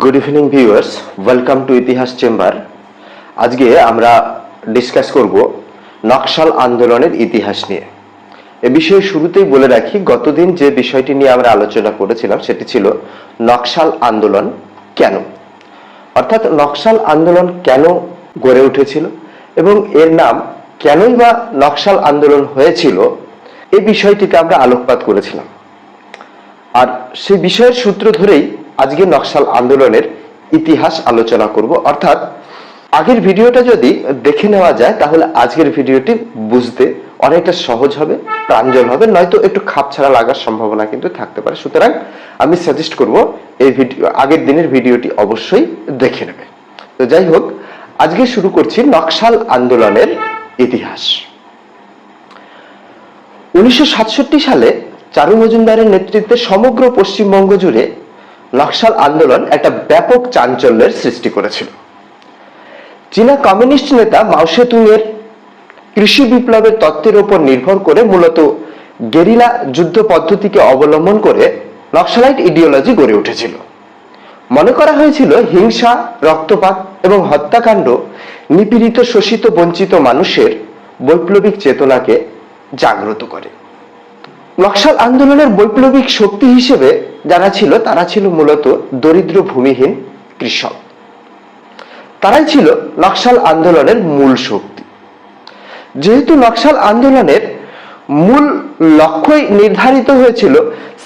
Good evening viewers, welcome to ইতিহাস chamber. আজকে আমরা ডিসকাস করব নকশাল আন্দোলনের ইতিহাস নিয়ে। এ বিষয়ে শুরুতেই বলে রাখি, গতদিন যে বিষয়টি নিয়ে আমরা আলোচনা করেছিলাম সেটি ছিল নকশাল আন্দোলন কেন, অর্থাৎ নকশাল আন্দোলন কেন গড়ে উঠেছিল এবং এর নাম কেনই বা নকশাল আন্দোলন হয়েছিল, এই বিষয়টিতে আমরা আলোকপাত করেছিলাম। আর সেই বিষয়ের সূত্র ধরেই আজকে নকশাল আন্দোলনের ইতিহাস আলোচনা করব। অর্থাৎ আগের ভিডিওটা যদি দেখে নেওয়া যায় তাহলে আজকের ভিডিওটি বুঝতে অনেকটা সহজ হবে, প্রাঞ্জল হবে, নয়তো একটু খাপছাড়া লাগার সম্ভাবনা কিন্তু থাকতে পারে। সুতরাং আমি সাজেস্ট করব এই ভিডিও, আগের দিনের ভিডিওটি অবশ্যই দেখে নেবে। তো যাই হোক, আজকে শুরু করছি নকশাল আন্দোলনের ইতিহাস। 1967 সালে চারু মজুমদারের নেতৃত্বে সমগ্র পশ্চিমবঙ্গ জুড়ে নকশাল আন্দোলন একটা ব্যাপক চাঞ্চল্যের সৃষ্টি করেছিল। চীনা কমিউনিস্ট নেতা মাও সেতুং এর কৃষি বিপ্লবের তত্ত্বের উপর নির্ভর করে মূলত গেরিলা যুদ্ধ পদ্ধতিকে অবলম্বন করে নকশালাইট ইডিওলজি গড়ে উঠেছিল। মনে করা হয়েছিল হিংসা, রক্তপাত এবং হত্যাকাণ্ড নিপীড়িত, শোষিত, বঞ্চিত মানুষের বৈপ্লবিক চেতনাকে জাগ্রত করে। নকশাল আন্দোলনের বৈপ্লবিক শক্তি হিসেবে যারা ছিল তারা ছিল মূলত দরিদ্র ভূমিহীন কৃষক। তারাই ছিল নকশাল আন্দোলনের মূল শক্তি। যেহেতু নকশাল আন্দোলনের মূল লক্ষ্যই নির্ধারিত হয়েছিল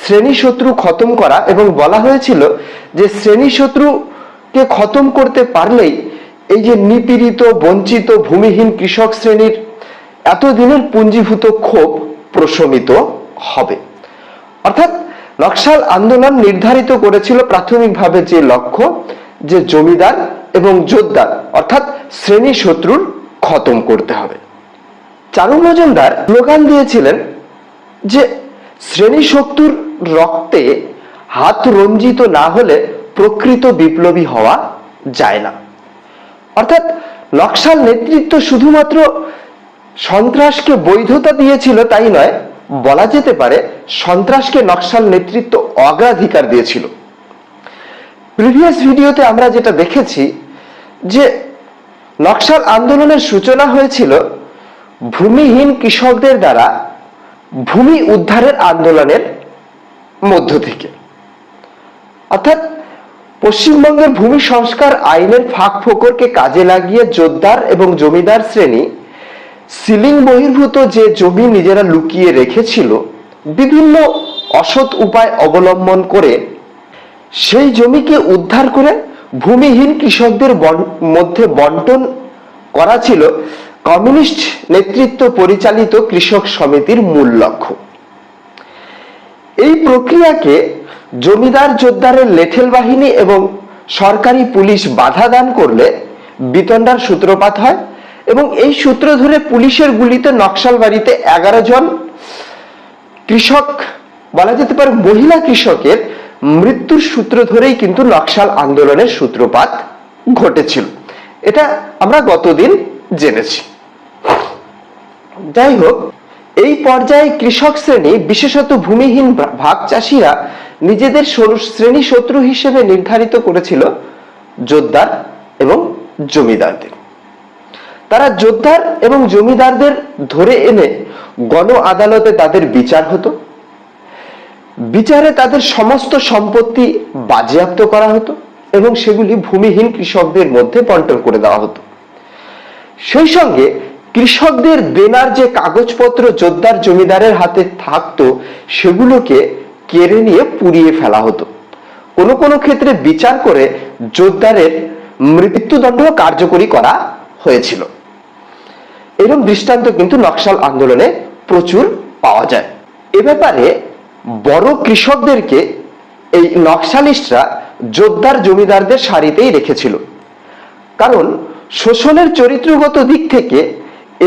শ্রেণী শত্রু খতম করা, এবং বলা হয়েছিল যে শ্রেণী শত্রুকে খতম করতে পারলেই এই যে নিপীড়িত, বঞ্চিত, ভূমিহীন কৃষক শ্রেণীর এতদিনের পুঞ্জীভূত ক্ষোভ প্রশমিত হবে। অর্থাৎ নকশাল আন্দোলন নির্ধারিত করেছিল প্রাথমিকভাবে যে লক্ষ্য, যে জমিদার এবং জোতদার অর্থাৎ শ্রেণী শত্রুর খতম করতে হবে। চারু মজুমদার স্লোগান দিয়েছিলেন যে শ্রেণী শত্রুর রক্তে হাত রঞ্জিত না হলে প্রকৃত বিপ্লবী হওয়া যায় না। অর্থাৎ নকশাল নেতৃত্ব শুধুমাত্র সন্ত্রাসকে বৈধতা দিয়েছিল তাই নয়, বলা যেতে পারে সন্ত্রাসকে নকশাল নেতৃত্ব অগ্রাধিকার দিয়েছিল। প্রিভিয়াস ভিডিওতে আমরা যেটা দেখেছি যে নকশাল আন্দোলনের সূচনা হয়েছিল ভূমিহীন কৃষকদের দ্বারা ভূমি উদ্ধারের আন্দোলনের মধ্য থেকে। অর্থাৎ পশ্চিমবঙ্গের ভূমি সংস্কার আইনের ফাঁক ফোকরকে কাজে লাগিয়ে জোতদার এবং জমিদার শ্রেণী সিলিং বহির্ভূত যে জমি নিজেরা লুকিয়ে রেখেছিল, বিভিন্ন অসৎ উপায় অবলম্বন করে সেই জমিকে উদ্ধার করে ভূমিহীন কৃষকদের মধ্যে বন্টন করা ছিল কমিউনিস্ট নেতৃত্ব পরিচালিত কৃষক সমিতির মূল লক্ষ্য। এই প্রক্রিয়াকে জমিদার জোতদারের লেঠেল বাহিনী এবং সরকারি পুলিশ বাধা দান করলে বিতণ্ডার সূত্রপাত হয়, এবং এই সূত্র ধরে পুলিশের গুলিতে নকশালবাড়িতে 11 জন কৃষক, বলা যেতে পারে মহিলা কৃষকের মৃত্যুর সূত্র ধরেই কিন্তু নকশাল আন্দোলনের সূত্রপাত ঘটেছিল। এটা আমরা গতদিন জেনেছি। যাই হোক, এই পর্যায়ে কৃষক শ্রেণী, বিশেষত ভূমিহীন ভাগ চাষিরা নিজেদের শ্রেণী শত্রু হিসেবে নির্ধারিত করেছিল জোতদার এবং জমিদারদের। তারা জোতদার এবং জমিদারদের ধরে এনে গণ আদালতে তাদের বিচার হতো। বিচারে তাদের সমস্ত সম্পত্তি বাজেয়াপ্ত করা হতো এবং সেগুলি ভূমিহীন কৃষকদের মধ্যে বন্টন করে দেওয়া হতো। সেই সঙ্গে কৃষকদের দেনার যে কাগজপত্র জোতদার জমিদারের হাতে থাকতো সেগুলোকে কেড়ে নিয়ে পুড়িয়ে ফেলা হতো। কোনো কোনো ক্ষেত্রে বিচার করে জোতদারের মৃত্যুদণ্ড কার্যকরী করা হয়েছিল। এরকম দৃষ্টান্ত কিন্তু নকশাল আন্দোলনে প্রচুর পাওয়া যায়। এ ব্যাপারে বড় কৃষকদেরকে এই নকশালিস্টরা জোতদার জমিদারদের সারিতেই রেখেছিল, কারণ শোষণের চরিত্রগত দিক থেকে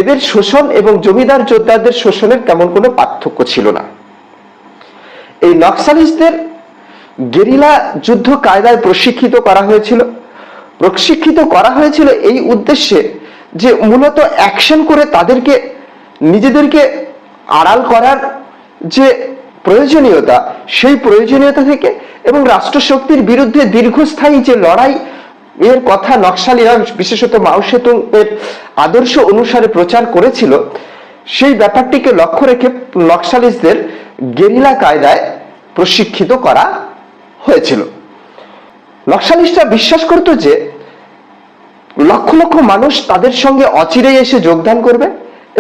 এদের শোষণ এবং জমিদার জোতদারদের শোষণের তেমন কোনো পার্থক্য ছিল না। এই নকশালিস্টদের গেরিলা যুদ্ধ কায়দায় প্রশিক্ষিত করা হয়েছিল এই উদ্দেশ্যে যে মূলত অ্যাকশন করে তাদেরকে নিজেদেরকে আড়াল করার যে প্রয়োজনীয়তা, সেই প্রয়োজনীয়তা থেকে এবং রাষ্ট্রশক্তির বিরুদ্ধে দীর্ঘস্থায়ী যে লড়াই এর কথা নকশালীরা বিশেষত মাও সেতুং এর আদর্শ অনুসারে প্রচার করেছিল, সেই ব্যাপারটিকে লক্ষ্য রেখে নকশালিস্টদের গেরিলা কায়দায় প্রশিক্ষিত করা হয়েছিল। নকশালিস্টরা বিশ্বাস করত যে লক্ষ লক্ষ মানুষ তাদের সঙ্গে অচিরেই এসে যোগদান করবে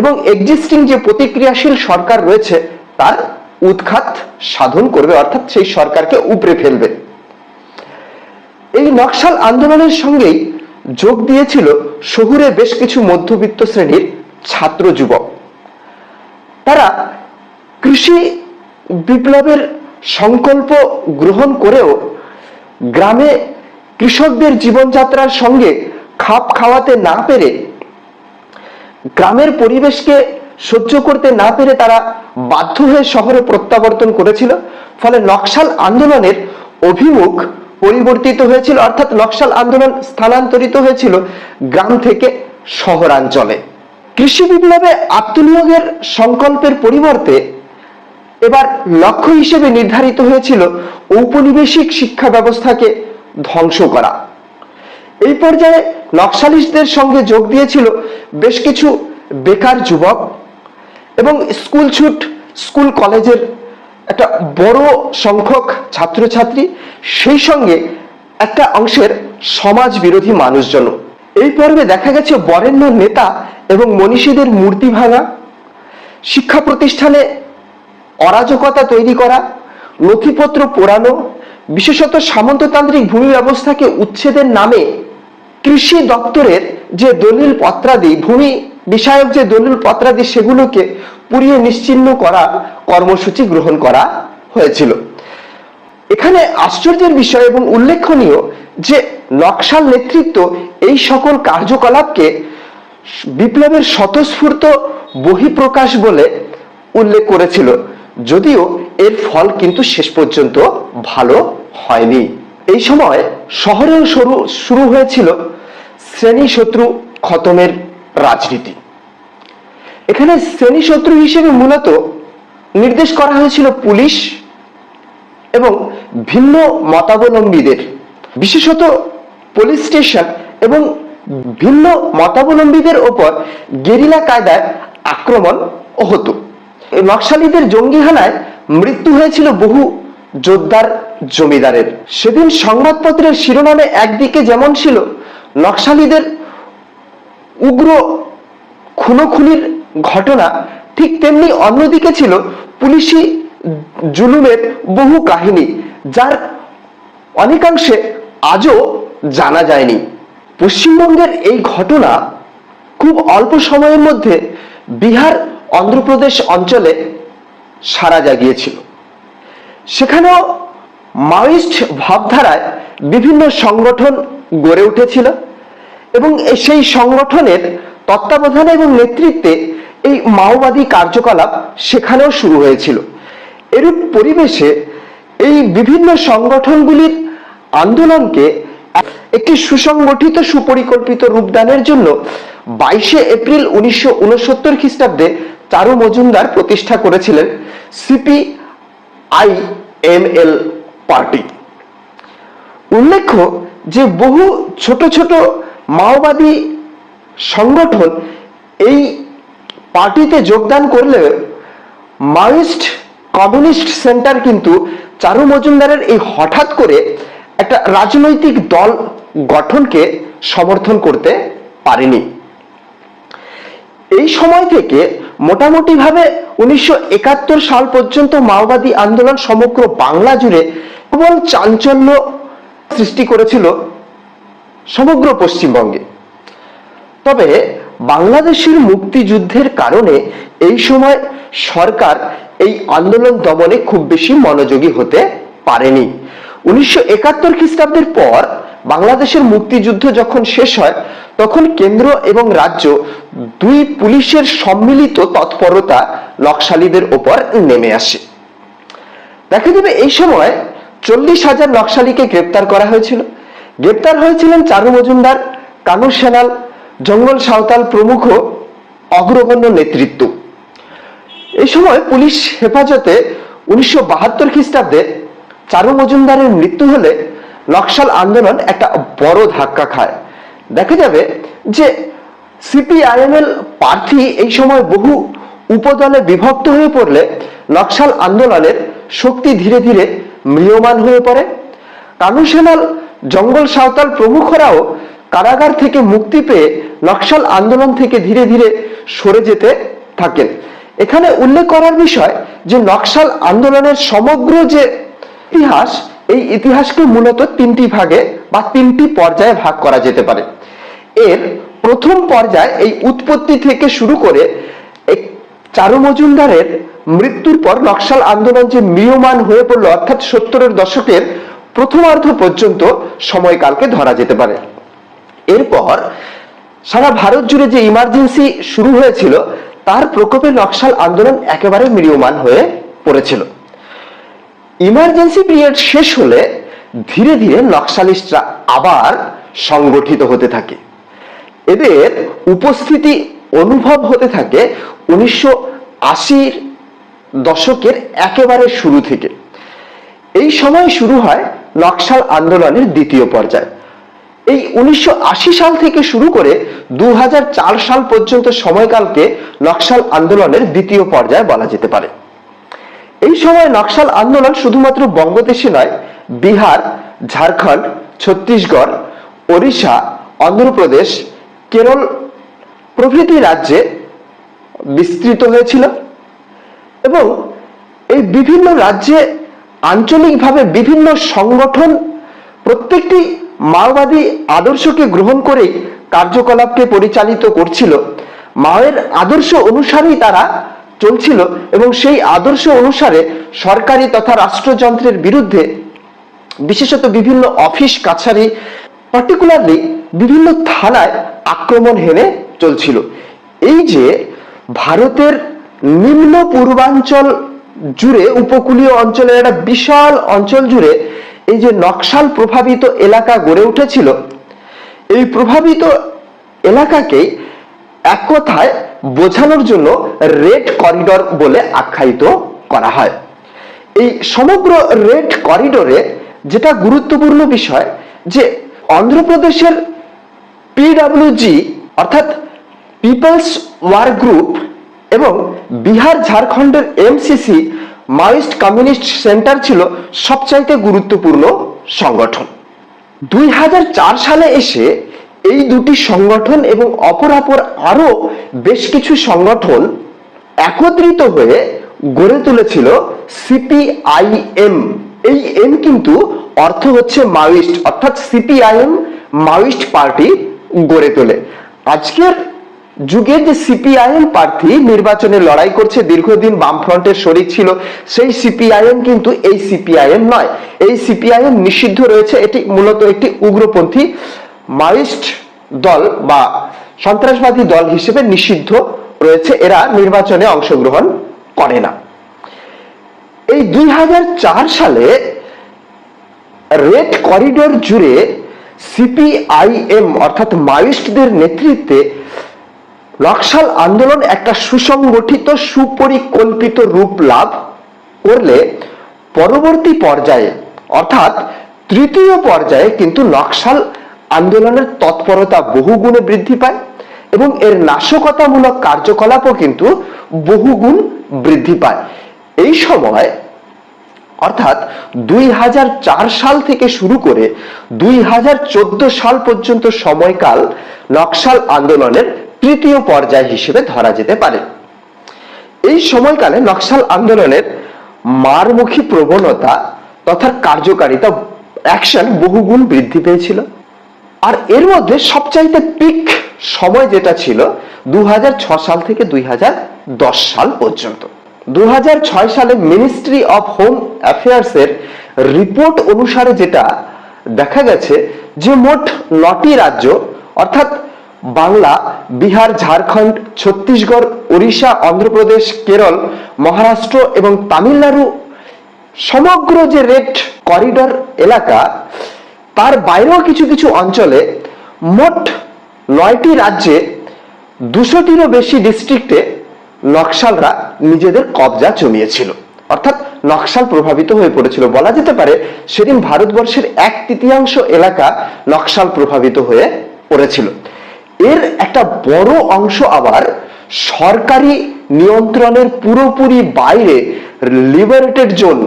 এবং এক্সিস্টিং যে প্রতিক্রিয়াশীল সরকার রয়েছে তার উৎখাত সাধন করবে, অর্থাৎ সেই সরকারকে উপড়ে ফেলবে। এই নকশাল আন্দোলনের সঙ্গেই যোগ দিয়েছিল শহুরে বেশ কিছু মধ্যবিত্ত শ্রেণীর ছাত্র যুবক। তারা কৃষি বিপ্লবের সংকল্প গ্রহণ করেও গ্রামে কৃষকদের জীবনযাত্রার সঙ্গে খাপ খাওয়াতে না পেরে, গ্রামের পরিবেশকে সহ্য করতে না পেরে তারা বাধ্য হয়ে শহরে প্রত্যাবর্তন করেছিল। ফলে নকশাল আন্দোলনের অভিমুখ পরিবর্তিত হয়েছিল, অর্থাৎ নকশাল আন্দোলন স্থানান্তরিত হয়েছিল গ্রাম থেকে শহরাঞ্চলে। কৃষি বিপ্লবে আত্মনিয়োগের সংকল্পের পরিবর্তে এবার লক্ষ্য হিসেবে নির্ধারিত হয়েছিল ঔপনিবেশিক শিক্ষা ব্যবস্থাকে ধ্বংস করা। এই পর্যায়ে নকশালিস্টদের সঙ্গে যোগ দিয়েছিল বেশ কিছু বেকার যুবক এবং স্কুল কলেজের একটা বড় সংখ্যক ছাত্রছাত্রী, সেই সঙ্গে একটা অংশের সমাজ বিরোধী মানুষজন। এই পর্বে দেখা গেছে বরেণ্য নেতা এবং মনীষীদের মূর্তি ভাঙা, শিক্ষা প্রতিষ্ঠানে অরাজকতা তৈরি করা, নথিপত্র পোড়ানো, বিশেষত সামন্ততান্ত্রিক ভূমি ব্যবস্থাকে উচ্ছেদের নামে কৃষি দপ্তরের যে দলিল পত্রাদি, ভূমি বিষয়ক যে দলিল পত্রাদি, সেগুলোকে পুড়িয়ে নিশ্চিহ্ন করা কর্মসূচি গ্রহণ করা হয়েছিল। এখানে আশ্চর্যের বিষয় এবং উল্লেখনীয় যে নকশাল নেতৃত্ব এই সকল কার্যকলাপকে বিপ্লবের স্বতঃস্ফূর্ত বহিঃপ্রকাশ বলে উল্লেখ করেছিল, যদিও এর ফল কিন্তু শেষ পর্যন্ত ভালো হয়নি। এই সময় শহরেও শুরু হয়েছিল শ্রেণী শত্রু খতমের রাজনীতি। এখানে শ্রেণী শত্রু হিসেবে মূলত নির্দেশ করা হয়েছিল পুলিশ এবং ভিন্ন মতাবলম্বীদের, বিশেষত পুলিশ স্টেশন এবং ভিন্ন মতাবলম্বীদের ওপর গেরিলা কায়দায় আক্রমণ হতো। নকশালীদের জঙ্গি হানায় মৃত্যু হয়েছিল বহু যোদ্ধার, জমিদারের। সেদিন সংবাদপত্রের শিরোনামে একদিকে যেমন ছিল নকশালীদের উগ্র খুনোখুনির ঘটনা, ঠিক তেমনি অন্যদিকে ছিল পুলিশি জুলুমের বহু কাহিনী, যার অনেকাংশে আজও জানা যায়নি। পশ্চিমবঙ্গের এই ঘটনা খুব অল্প সময়ের মধ্যে বিহার, অন্ধ্রপ্রদেশ অঞ্চলে সাড়া জাগিয়েছিল। সেখানেও মাওয়িস্ট ভাবধারায় বিভিন্ন সংগঠন গড়ে উঠেছিল এবং সেই সংগঠনের তত্ত্বাবধানে এবং নেতৃত্বে এই মাওবাদী কার্যকলাপ সেখানেও শুরু হয়েছিল। এরূপ পরিবেশে এই বিভিন্ন সংগঠনগুলির আন্দোলনকে একটি সুসংগঠিত, সুপরিকল্পিত রূপদানের জন্য 22 এপ্রিল 1969 খ্রিস্টাব্দে চারু মজুমদার প্রতিষ্ঠা করেছিলেন CPIML পার্টি। উল্লেখ্য যে বহু ছোট ছোট মাওবাদী সংগঠন এই পার্টিতে যোগদান করলেও মাওয়িস্ট কমিউনিস্ট সেন্টার কিন্তু চারু মজুমদারের এই হঠাৎ করে একটা রাজনৈতিক দল গঠনকে সমর্থন করতে পারেনি। এই সময় থেকে মোটামুটি ভাবে 1971 সাল পর্যন্ত মাওবাদী আন্দোলন সমগ্র বাংলা জুড়ে কেবল চাঞ্চল্য সৃষ্টি করেছিল সমগ্র পশ্চিমবঙ্গে। তবে বাংলাদেশের মুক্তিযুদ্ধের কারণে এই সময় সরকার এই আন্দোলন দমনে খুব বেশি মনোযোগী হতে পারেনি। 1971 খ্রিস্টাব্দের পর বাংলাদেশের মুক্তিযুদ্ধ যখন শেষ হয়, তখন কেন্দ্র এবং রাজ্য দুই পুলিশের সম্মিলিত তৎপরতা নকশালীদের উপর নেমে আসে। দেখা যাবে এই সময় 40,000 নকশালীকে গ্রেপ্তার করা হয়েছিল। গ্রেপ্তার হয়েছিলেন চারু মজুমদার, কানু সেনাল, জঙ্গল সাঁওতাল প্রমুখ অগ্রগণ্য নেতৃত্ব। এই সময় পুলিশ হেফাজতে 1972 খ্রিস্টাব্দে চারু মজুমদারের মৃত্যু হলে নকশাল আন্দোলন একটা বড় ধাক্কা খায়। দেখা যাবে যে সিপিআইএমএল প্রার্থী এই সময় বহু উপদলে বিভক্ত হয়ে পড়লে নকশাল আন্দোলনের শক্তি ধীরে ধীরে ম্রিয়মান হয়ে পড়ে। কানু সেনাল, জঙ্গল সাঁওতাল প্রমুখরাও কারাগার থেকে মুক্তি পেয়ে নকশাল আন্দোলন থেকে ধীরে ধীরে সরে যেতে থাকেন। এখানে উল্লেখ করার বিষয় যে নকশাল আন্দোলনের সমগ্র যে ইতিহাস, এই ইতিহাসকে মূলত তিনটি ভাগে বা তিনটি পর্যায়ে ভাগ করা যেতে পারে। এর প্রথম পর্যায় এই উৎপত্তি থেকে শুরু করে চারু মজুমদারের মৃত্যুর পর নকশাল আন্দোলন যে ম্রিয়মান হয়ে পড়ল, অর্থাৎ 70-এর দশকের প্রথমার্ধ পর্যন্ত সময়কালকে ধরা যেতে পারে। এরপর সারা ভারত জুড়ে যে ইমার্জেন্সি শুরু হয়েছিল তার প্রকোপে নকশাল আন্দোলন একেবারে ম্রিয়মান হয়ে পড়েছিল। ইমার্জেন্সি পিরিয়ড শেষ হলে ধীরে ধীরে নকশালিস্টরা আবার সংগঠিত হতে থাকে। এদের উপস্থিতি অনুভব হতে থাকে 1980-র দশকের একেবারে শুরু থেকে। এই সময় শুরু হয় নকশাল আন্দোলনের দ্বিতীয় পর্যায়। এই 1980 সাল থেকে শুরু করে 2004 সাল পর্যন্ত সময়কালকে নকশাল আন্দোলনের দ্বিতীয় পর্যায় বলা যেতে পারে। এই সময় নকশাল আন্দোলন শুধুমাত্র বঙ্গদেশে নয়, বিহার, ঝাড়খণ্ড, ছত্তিশগড়, ওড়িশা, অন্ধ্রপ্রদেশ, কেরল প্রভৃতি রাজ্যে বিস্তৃত হয়েছিল এবং এই বিভিন্ন রাজ্যে আঞ্চলিকভাবে বিভিন্ন সংগঠন প্রত্যেকটি মাওবাদী আদর্শকে গ্রহণ করেই কার্যকলাপকে পরিচালিত করছিল। মাওয়ের আদর্শ অনুসারেই তারা চলছিল এবং সেই আদর্শ অনুসারে সরকারি তথা রাষ্ট্রযন্ত্রের বিরুদ্ধে বিশেষত বিভিন্ন অফিস কাছারি, পার্টিকুলারলি বিভিন্ন থানায় আক্রমণ হেনে চলছিল। এই যে ভারতের নিম্ন পূর্বাঞ্চল জুড়ে, উপকূলীয় অঞ্চলের একটা বিশাল অঞ্চল জুড়ে এই যে নকশাল প্রভাবিত এলাকা গড়ে উঠেছিল, এই প্রভাবিত এলাকাকে এক কথায় বোঝানোর জন্য রেড করিডোর বলে আখ্যায়িত করা হয়। এই সমগ্র রেড করিডোরে যেটা গুরুত্বপূর্ণ বিষয় যে অন্ধ্রপ্রদেশের পিডব্লিউজি অর্থাৎ পিপলস ওয়ার গ্রুপ এবং বিহার ঝাড়খণ্ডের এমসিসি মাওয়িস্ট কমিউনিস্ট সেন্টার ছিল সবচাইতে গুরুত্বপূর্ণ সংগঠন। 2004 সালে এসে এই দুটি সংগঠন এবং অপরাপর আরো বেশ কিছু সংগঠন একত্রিত হয়ে গড়ে তুলেছিল সিপিআইএম। এই এম কিন্তু অর্থ হচ্ছে মাওয়িস্ট, অর্থাৎ সিপিআইএম মাওয়িস্ট পার্টি গড়ে তোলে। আজকের যুগে যে সিপিআইএম প্রার্থী নির্বাচনে লড়াই করছে, দীর্ঘদিন বামফ্রন্টের শরিক ছিল, সেই সিপিআইএম কিন্তু এই সিপিআইএম নয়। এই সিপিআইএম নিষিদ্ধ রয়েছে। এটি মূলত একটি উগ্রপন্থী মাওয়িস্ট দল বা সন্ত্রাসবাদী দল হিসেবে নিষিদ্ধ রয়েছে। এরা নির্বাচনে অংশগ্রহণ করে না। এই 2004 সালে রেড করিডোর জুড়ে সিপিআইএম অর্থাৎ মাওয়িস্টদের নেতৃত্বে নকশাল আন্দোলন একটা সুসংগঠিত, সুপরিকল্পিত রূপ লাভ করলে পরবর্তী পর্যায়ে অর্থাৎ তৃতীয় পর্যায়ে কিন্তু নকশাল আন্দোলনের তৎপরতা বহুগুণে বৃদ্ধি পায় এবং এর নাশকতামূলক কার্যকলাপও কিন্তু বহুগুণ বৃদ্ধি পায়। এই সময় অর্থাৎ 2004 সাল থেকে শুরু করে 2014 সাল পর্যন্ত সময়কাল নকশাল আন্দোলনের তৃতীয় পর্যায় হিসেবে ধরা যেতে পারে। এই সময়কালে নকশাল আন্দোলনের মারমুখী প্রবণতা তথা কার্যকারিতা, অ্যাকশন বহুগুণ বৃদ্ধি পেয়েছিল। আর এর মধ্যে সবচাইতে পিক সময় যেটা ছিল 2006 সাল থেকে 2010 সাল পর্যন্ত। 2006 সালে মিনিস্ট্রি অফ হোম অ্যাফেয়ার্স এর রিপোর্ট অনুসারে যেটা দেখা গেছে যে মোট 9টি রাজ্য অর্থাৎ বাংলা, বিহার, ঝাড়খণ্ড, ছত্তিশগড়, ওড়িশা, অন্ধ্রপ্রদেশ, কেরল, মহারাষ্ট্র এবং তামিলনাড়ু সমগ্র যে রেড করিডোর এলাকা, তার বাইরেও কিছু কিছু অঞ্চলে মোট 9টি রাজ্যে 200টিরও বেশি ডিস্ট্রিক্টে নকশালরা নিজেদের কবজা জমিয়েছিল। অর্থাৎ নকশাল প্রভাবিত হয়ে পড়েছিল। বলা যেতে পারে সেদিন ভারতবর্ষের 1/3 এলাকা নকশাল প্রভাবিত হয়ে পড়েছিল। এর একটা বড় অংশ আবার সরকারি নিয়ন্ত্রণের পুরোপুরি বাইরে লিবারেটেড জোন,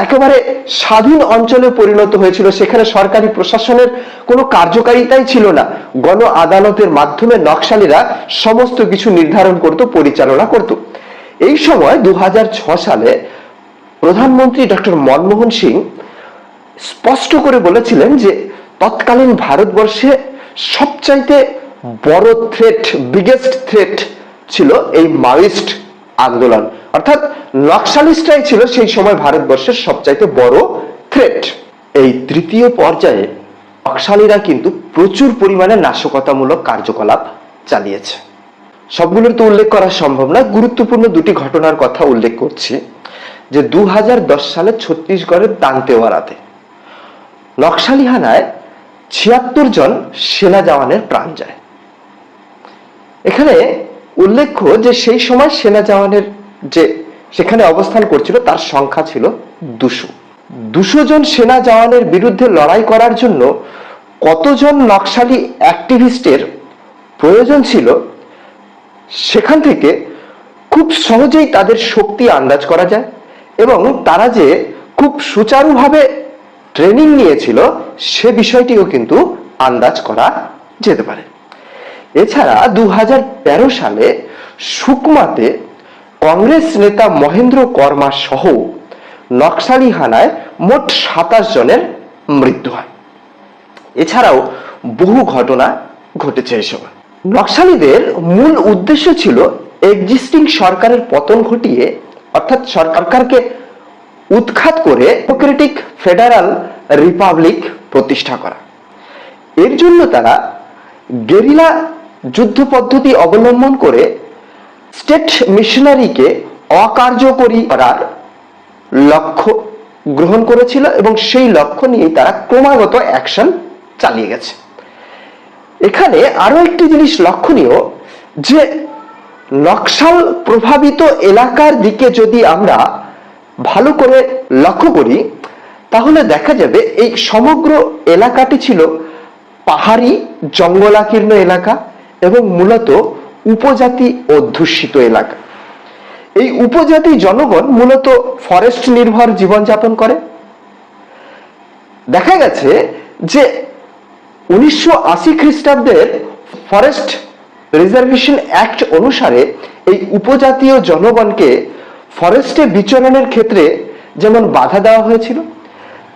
একেবারে স্বাধীন অঞ্চলে পরিণত হয়েছিল। সেখানে সরকারি প্রশাসনের কোনো কার্যকারিতাই ছিল না। গণ আদালতের মাধ্যমে নকশালীরা সমস্ত কিছু নির্ধারণ করত, পরিচালনা করত। এই সময় 2006 সালে প্রধানমন্ত্রী ডক্টর মনমোহন সিং স্পষ্ট করে বলেছিলেন যে তৎকালীন ভারতবর্ষে সবচাইতে বড় থ্রেট, বিগেস্ট থ্রেট ছিল এই মাওয়িস্ট আন্দোলন, অর্থাৎ নকশালিস্টরাই ছিল সেই সময় ভারতবর্ষের সবচাইতে বড় থ্রেট। এই তৃতীয় পর্যায়ে নকশালীরা কিন্তু প্রচুর পরিমাণে নাশকতামূলক কার্যকলাপ চালিয়েছে। সবগুলোর তো উল্লেখ করা সম্ভব না, গুরুত্বপূর্ণ দুটি ঘটনার কথা উল্লেখ করছি। যে 2010 সালে ছত্তিশগড়ের দান্তেওয়াড়াতে নকশালি হানায় 76 জন সেনা জওয়ানের প্রাণ যায়। এখানে উল্লেখ্য যে সেই সময় সেনা জওয়ানের যে সেখানে অবস্থান করছিল তার সংখ্যা ছিল 200 জন সেনা জওয়ানের বিরুদ্ধে লড়াই করার জন্য কতজন নকশালি অ্যাক্টিভিস্টের প্রয়োজন ছিল সেখান থেকে খুব সহজেই তাদের শক্তি আন্দাজ করা যায়, এবং তারা যে খুব সুচারুভাবে ট্রেনিং নিয়েছিল সে বিষয়টিও কিন্তু আন্দাজ করা যেতে পারে। এছাড়া 2013 সালে সুকমাতে কংগ্রেস নেতা মহেন্দ্র কর্মা সহ নকশালি হানায় মোট 27 জনের মৃত্যু হয়। এছাড়াও বহু ঘটনা ঘটেছে এই সময়। নকশালীদের মূল উদ্দেশ্য ছিল এক্সিস্টিং সরকারের পতন ঘটিয়ে, অর্থাৎ সরকারকে উৎখাত করে ডেমোক্রেটিক ফেডারাল রিপাবলিক প্রতিষ্ঠা করা। এর জন্য তারা গেরিলা যুদ্ধ পদ্ধতি অবলম্বন করে স্টেট মিশনারিকে অকার্যকরী করার লক্ষ্য গ্রহণ করেছিল, এবং সেই লক্ষ্য নিয়ে তারা ক্রমাগত অ্যাকশন চালিয়ে গেছে। এখানে আরো একটি জিনিস লক্ষণীয় যে নকশাল প্রভাবিত এলাকার দিকে যদি আমরা ভালো করে লক্ষ্য করি তাহলে দেখা যাবে এই সমগ্র এলাকাটি ছিল পাহাড়ি জঙ্গলাকীর্ণ এলাকা এবং মূলত উপজাতি অধ্যুষিত এলাকা। এই উপজাতি জনগণ মূলত ফরেস্ট নির্ভর জীবনযাপন করে। দেখা গেছে যে 1980 খ্রিস্টাব্দের ফরেস্ট রিজার্ভেশন অ্যাক্ট অনুসারে এই উপজাতীয় জনগণকে ফরেস্টে বিচরণের ক্ষেত্রে যেমন বাধা দেওয়া হয়েছিল,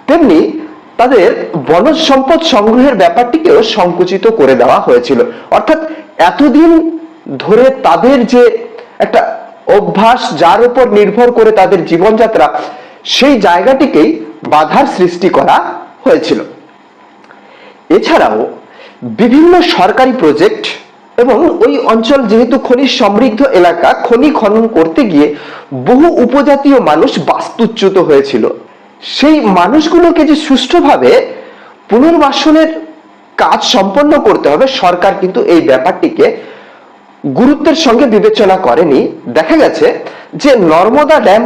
তেমনি তাদের বনজ সম্পদ সংগ্রহের ব্যাপারটিকেও সংকুচিত করে দেওয়া হয়েছিল। অর্থাৎ এতদিন ধরে তাদের যে একটা অভ্যাস, যার উপর নির্ভর করে তাদের জীবনযাত্রা, সেই জায়গাটিকেই বাধার সৃষ্টি করা হয়েছিল। এছাড়াও বিভিন্ন সরকারি প্রজেক্ট এবং ওই অঞ্চল যেহেতু খনিজ সমৃদ্ধ এলাকা, খনি খনন করতে গিয়ে বহু উপজাতীয় মানুষ বাস্তুচ্যুত হয়েছিল। সেই মানুষগুলোকে যে সুষ্ঠুভাবে পুনর্বাসনের কাজ সম্পন্ন করতে হবে, সরকার কিন্তু এই ব্যাপারটিকে গুরুত্বের সঙ্গে বিবেচনা করেনি। দেখা গেছে যে নর্মদা ড্যাম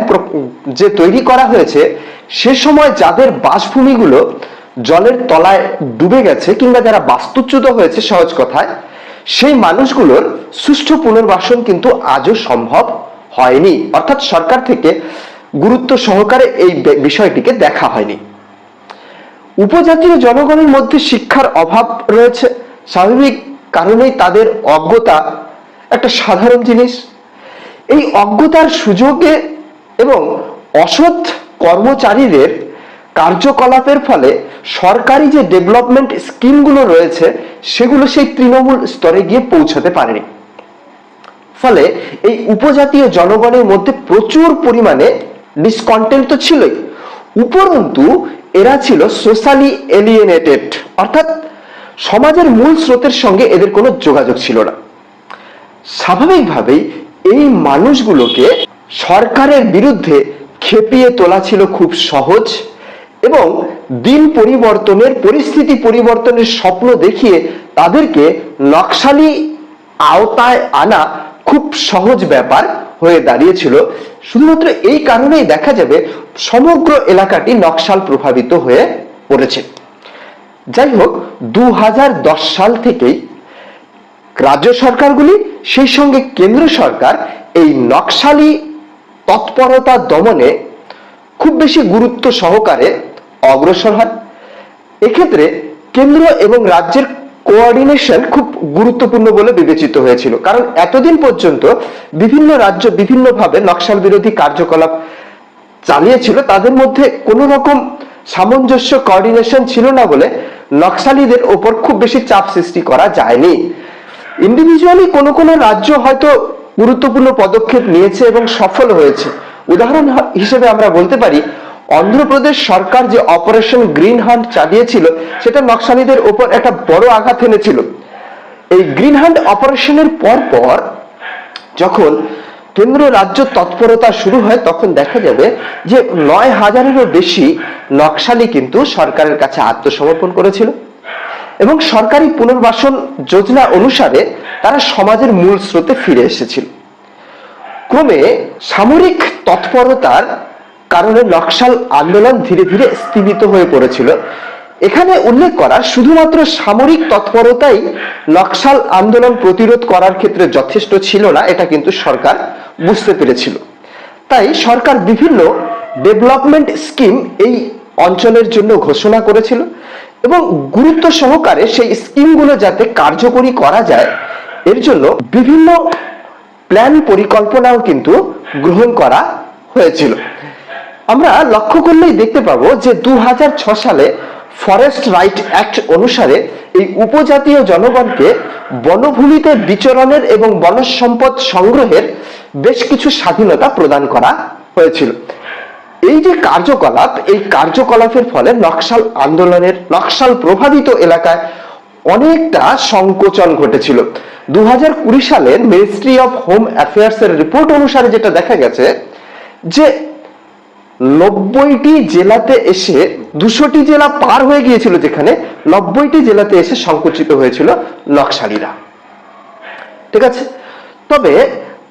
যে তৈরি করা হয়েছে সে সময় যাদের বাসভূমিগুলো জলের তলায় ডুবে গেছে কিংবা যারা বাস্তুচ্যুত হয়েছে, সহজ কথায় সেই মানুষগুলোর সুষ্ঠু পুনর্বাসন কিন্তু আজও সম্ভব হয়নি। অর্থাৎ সরকার থেকে গুরুত্ব সহকারে এই বিষয়টিকে দেখা হয়নি। উপজাতীয় জনগণের মধ্যে শিক্ষার অভাব রয়েছে, স্বাভাবিক কারণেই তাদের অজ্ঞতা একটা সাধারণ জিনিস। এই অজ্ঞতার সুযোগে এবং অসৎ কর্মচারীদের কার্যকলাপের ফলে সরকারি যে ডেভেলপমেন্ট স্কিমগুলো রয়েছে সেগুলো সেই তৃণমূল স্তরে গিয়ে পৌঁছাতে পারেনি। ফলে এই উপজাতীয় জনগণের মধ্যে প্রচুর পরিমাণে ডিসকন্টেন্ট তো ছিলই, উপরন্তু এরা ছিল সোশ্যালি এলিয়েনেটেড, অর্থাৎ সমাজের মূল স্রোতের সঙ্গে এদের কোনো যোগাযোগ ছিল না। স্বাভাবিকভাবেই এই মানুষগুলোকে সরকারের বিরুদ্ধে খেপিয়ে তোলা ছিল খুব সহজ, এবং দিন পরিবর্তনের, পরিস্থিতি পরিবর্তনের স্বপ্ন দেখিয়ে তাদেরকে নকশালি আওতায় আনা খুব সহজ ব্যাপার হয়ে দাঁড়িয়েছিল। শুধুমাত্র এই কারণেই দেখা যাবে সমগ্র এলাকাটি নকশাল প্রভাবিত হয়ে পড়েছে। যাই হোক, 2010 সাল থেকেই রাজ্য সরকারগুলি সেই সঙ্গে কেন্দ্র সরকার এই নকশালি তৎপরতা দমনে খুব বেশি গুরুত্ব সহকারে অগ্রসর হয়। এক্ষেত্রে কেন্দ্র এবং রাজ্যের কোঅর্ডিনেশন খুব গুরুত্বপূর্ণ বলে বিবেচিত হয়েছিল, কারণ এতদিন পর্যন্ত বিভিন্ন রাজ্য বিভিন্নভাবে নকশাল বিরোধী কার্যকলাপ চালিয়েছিল, তাদের মধ্যে কোনো রকম সামঞ্জস্য কোঅর্ডিনেশন ছিল না বলে নকশালীদের ওপর খুব বেশি চাপ সৃষ্টি করা যায়নি। ইন্ডিভিজুয়ালি কোনো কোনো রাজ্য হয়তো গুরুত্বপূর্ণ পদক্ষেপ নিয়েছে এবং সফল হয়েছে। উদাহরণ হিসেবে আমরা বলতে পারি, অন্ধ্রপ্রদেশ সরকার যে অপারেশন গ্রিন হান্ট চালিয়েছিল সেটা নকশালীদের ওপর একটা বড় আঘাত এনেছিল। এই গ্রিন হান্ট অপারেশনের পর যখন কেন্দ্র রাজ্য তৎপরতা শুরু হয়, তখন দেখা যাবে যে 9,000-এরও বেশি নকশালী কিন্তু সরকারের কাছে আত্মসমর্পণ করেছিল এবং সরকারি পুনর্বাসন যোজনা অনুসারে তারা সমাজের মূল স্রোতে ফিরে এসেছিল। ক্রমে সামরিক তৎপরতার কারণে নকশাল আন্দোলন ধীরে ধীরে স্থিমিত হয়ে পড়েছিল। এখানে উল্লেখ করা শুধুমাত্র সামরিক তৎপরতাই নকশাল আন্দোলন প্রতিরোধ করার ক্ষেত্রে যথেষ্ট ছিল না, এটা কিন্তু সরকার বুঝতে পেরেছিল। তাই সরকার বিভিন্ন ডেভেলপমেন্ট স্কিম এই অঞ্চলের জন্য ঘোষণা করেছিল এবং গুরুত্ব সহকারে সেই স্কিমগুলো যাতে কার্যকরী করা যায় এর জন্য বিভিন্ন প্ল্যান পরিকল্পনাও কিন্তু গ্রহণ করা হয়েছিল। আমরা লক্ষ্য করলেই দেখতে পাবো যে 2006 সালে ফরেস্ট রাইট অ্যাক্ট অনুসারে এই উপজাতীয় জনগণকে বনভূমিতে বিচরণের এবং বনজ সম্পদ সংগ্রহের বেশ কিছু স্বাধীনতা প্রদান করা হয়েছিল। এই যে কার্যকলাপ, এই কার্যকলাপের ফলে নকশাল আন্দোলনের নকশাল প্রভাবিত এলাকায় অনেকটা সংকোচন ঘটেছিল। 2020 সালের মিনিস্ট্রি অফ হোম অ্যাফেয়ার্স এর রিপোর্ট অনুসারে যেটা দেখা গেছে যে 90টি জেলাতে এসে 200টি জেলা পার হয়ে গিয়েছিল, যেখানে 90টি জেলাতে এসে সংকুচিত হয়েছিল নকশালীরা। ঠিক আছে, তবে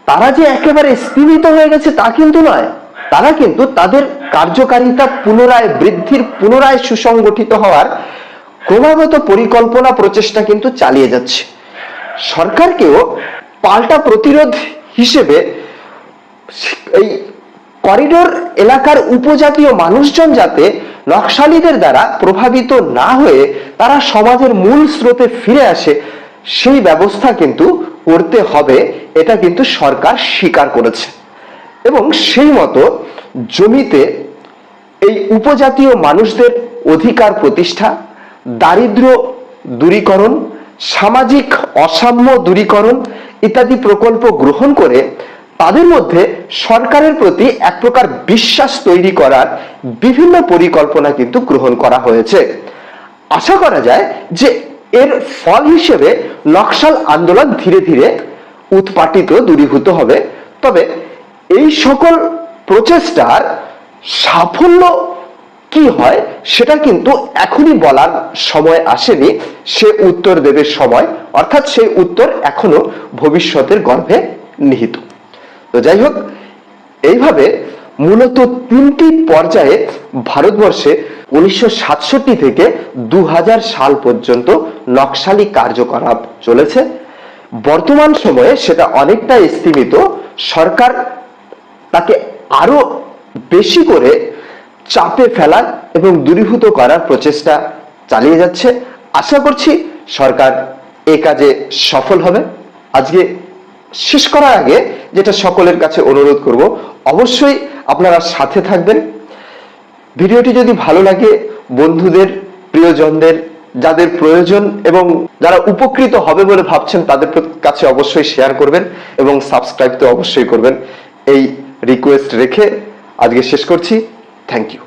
তারা যে একেবারে স্থিমিত হয়ে গেছে তা কিন্তু নয়, তারা কিন্তু তাদের কার্যকারিতা পুনরায় বৃদ্ধির, পুনরায় সুসংগঠিত হওয়ার ক্রমাগত পরিকল্পনা প্রচেষ্টা কিন্তু চালিয়ে যাচ্ছে। সরকারকেও পাল্টা প্রতিরোধ হিসেবে এই করিডোর এলাকার উপজাতীয় মানুষজন যাতে নকশালীদের দ্বারা প্রভাবিত না হয়ে তারা সমাজের মূল স্রোতে ফিরে আসে, সেই ব্যবস্থা কিন্তু করতে হবে, এটা কিন্তু সরকার স্বীকার করেছে। এবং সেই মতো জমিতে এই উপজাতীয় মানুষদের অধিকার প্রতিষ্ঠা, দারিদ্র্য দূরীকরণ, সামাজিক অসাম্য দূরীকরণ ইত্যাদি প্রকল্প গ্রহণ করে তাদের মধ্যে সরকারের প্রতি এক প্রকার বিশ্বাস তৈরি করার বিভিন্ন পরিকল্পনা কিন্তু গ্রহণ করা হয়েছে। আশা করা যায় যে এর ফল হিসেবে নকশাল আন্দোলন ধীরে ধীরে উৎপাটিত, দূরীভূত হবে। তবে এই সকল প্রচেষ্টার সাফল্য কি হয় সেটা কিন্তু এখনই বলার সময় আসেনি, সে উত্তর দেবে সময়, অর্থাৎ সেই উত্তর এখনো ভবিষ্যতের গর্ভে নিহিত। তো যাই হোক, এইভাবে মূলত 3টি পর্যায়ে ভারতবর্ষে 1967 থেকে 2000 সাল পর্যন্ত নকশালি কার্যকলাপ চলেছে। বর্তমান সময়ে সেটা অনেকটা স্থিমিত। সরকার তাকে আরো বেশি করে চাপে ফেলার এবং দূরীভূত করার প্রচেষ্টা চালিয়ে যাচ্ছে। আশা করছি সরকার এই কাজে সফল হবে। আজকে শেষ করার আগে যেটা সকলের কাছে অনুরোধ করব, অবশ্যই আপনারা সাথে থাকবেন। ভিডিওটি যদি ভালো লাগে বন্ধুদের, প্রিয়জনদের, যাদের প্রয়োজন এবং যারা উপকৃত হবে বলে ভাবছেন তাদের কাছে অবশ্যই শেয়ার করবেন এবং সাবস্ক্রাইব তো অবশ্যই করবেন। এই রিকোয়েস্ট রেখে আজকে শেষ করছি। Thank you.